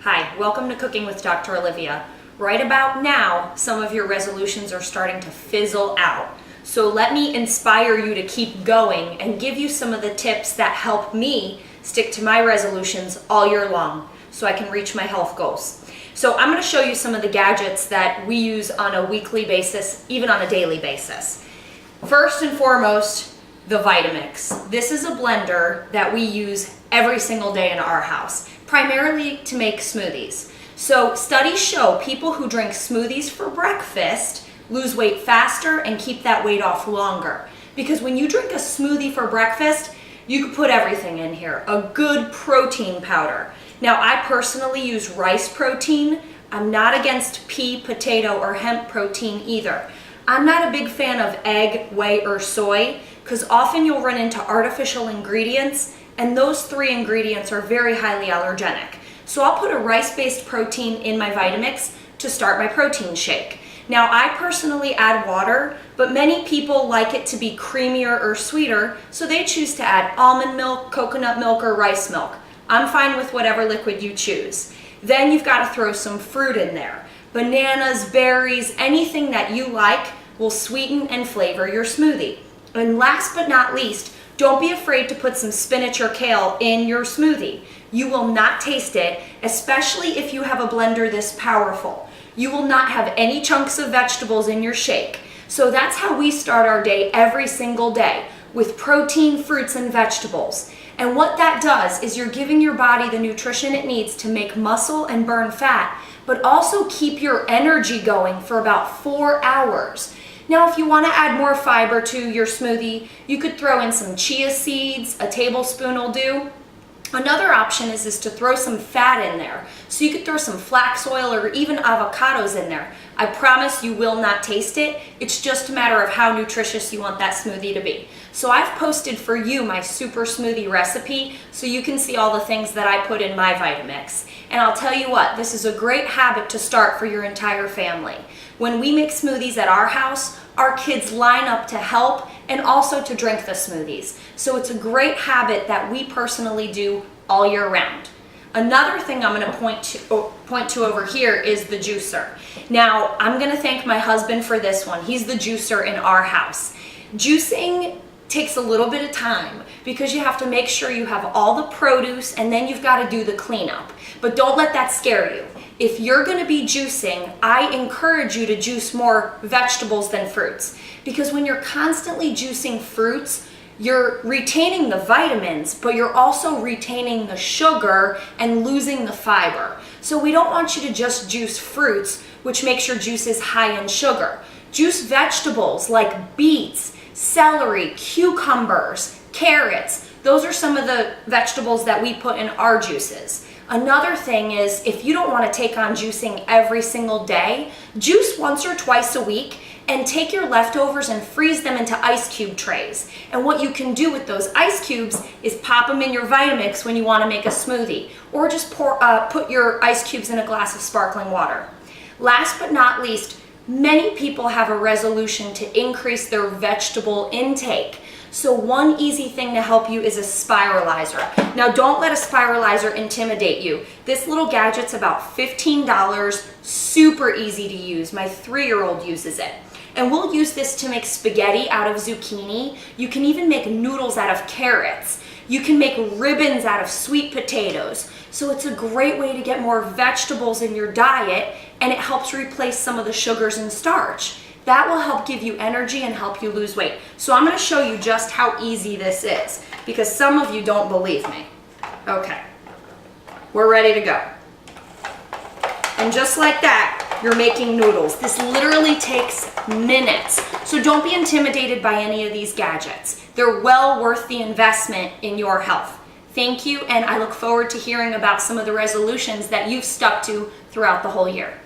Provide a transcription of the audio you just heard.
Hi, welcome to Cooking with Dr. Olivia. Right about now, some of your resolutions are starting to fizzle out. So let me inspire you to keep going and give you some of the tips that help me stick to my resolutions all year long so I can reach my health goals. So I'm going to show you some of the gadgets that we use on a weekly basis, even on a daily basis. First and foremost, the Vitamix. This is a blender that we use every single day in our house, primarily to make smoothies. So studies show people who drink smoothies for breakfast lose weight faster and keep that weight off longer. Because when you drink a smoothie for breakfast, you can put everything in here. A good protein powder. Now, I personally use rice protein. I'm not against pea, potato, or hemp protein either. I'm not a big fan of egg, whey, or soy because often you'll run into artificial ingredients, and those three ingredients are very highly allergenic. So I'll put a rice-based protein in my Vitamix to start my protein shake. Now, I personally add water, but many people like it to be creamier or sweeter, so they choose to add almond milk, coconut milk, or rice milk. I'm fine with whatever liquid you choose. Then you've got to throw some fruit in there. Bananas, berries, anything that you like will sweeten and flavor your smoothie. And last but not least, don't be afraid to put some spinach or kale in your smoothie. You will not taste it, especially if you have a blender this powerful. You will not have any chunks of vegetables in your shake. So that's how we start our day every single day, with protein, fruits, and vegetables. And what that does is you're giving your body the nutrition it needs to make muscle and burn fat, but also keep your energy going for about 4 hours. Now, if you want to add more fiber to your smoothie, you could throw in some chia seeds, a tablespoon will do. Another option is to throw some fat in there. So you could throw some flax oil or even avocados in there. I promise you will not taste it. It's just a matter of how nutritious you want that smoothie to be. So I've posted for you my super smoothie recipe so you can see all the things that I put in my Vitamix. And I'll tell you what, this is a great habit to start for your entire family. When we make smoothies at our house, our kids line up to help and also to drink the smoothies. So it's a great habit that we personally do all year round. Another thing I'm going to point to over here is the juicer. Now, I'm going to thank my husband for this one. He's the juicer in our house. Juicing takes a little bit of time because you have to make sure you have all the produce and then you've got to do the cleanup. But don't let that scare you. If you're going to be juicing, I encourage you to juice more vegetables than fruits. Because when you're constantly juicing fruits, you're retaining the vitamins, but you're also retaining the sugar and losing the fiber. So we don't want you to just juice fruits, which makes your juices high in sugar. Juice vegetables like beets, celery, cucumbers, carrots. Those are some of the vegetables that we put in our juices. Another thing is, if you don't want to take on juicing every single day, juice once or twice a week and take your leftovers and freeze them into ice cube trays. And what you can do with those ice cubes is pop them in your Vitamix when you want to make a smoothie, or just put your ice cubes in a glass of sparkling water. Last but not least, many people have a resolution to increase their vegetable intake. So one easy thing to help you is a spiralizer. Now, don't let a spiralizer intimidate you. This little gadget's about $15, super easy to use. My 3-year-old uses it. And we'll use this to make spaghetti out of zucchini. You can even make noodles out of carrots. You can make ribbons out of sweet potatoes. So it's a great way to get more vegetables in your diet, and it helps replace some of the sugars and starch. That will help give you energy and help you lose weight. So I'm going to show you just how easy this is, because some of you don't believe me. Okay, we're ready to go. And just like that, you're making noodles. This literally takes minutes. So don't be intimidated by any of these gadgets. They're well worth the investment in your health. Thank you, and I look forward to hearing about some of the resolutions that you've stuck to throughout the whole year.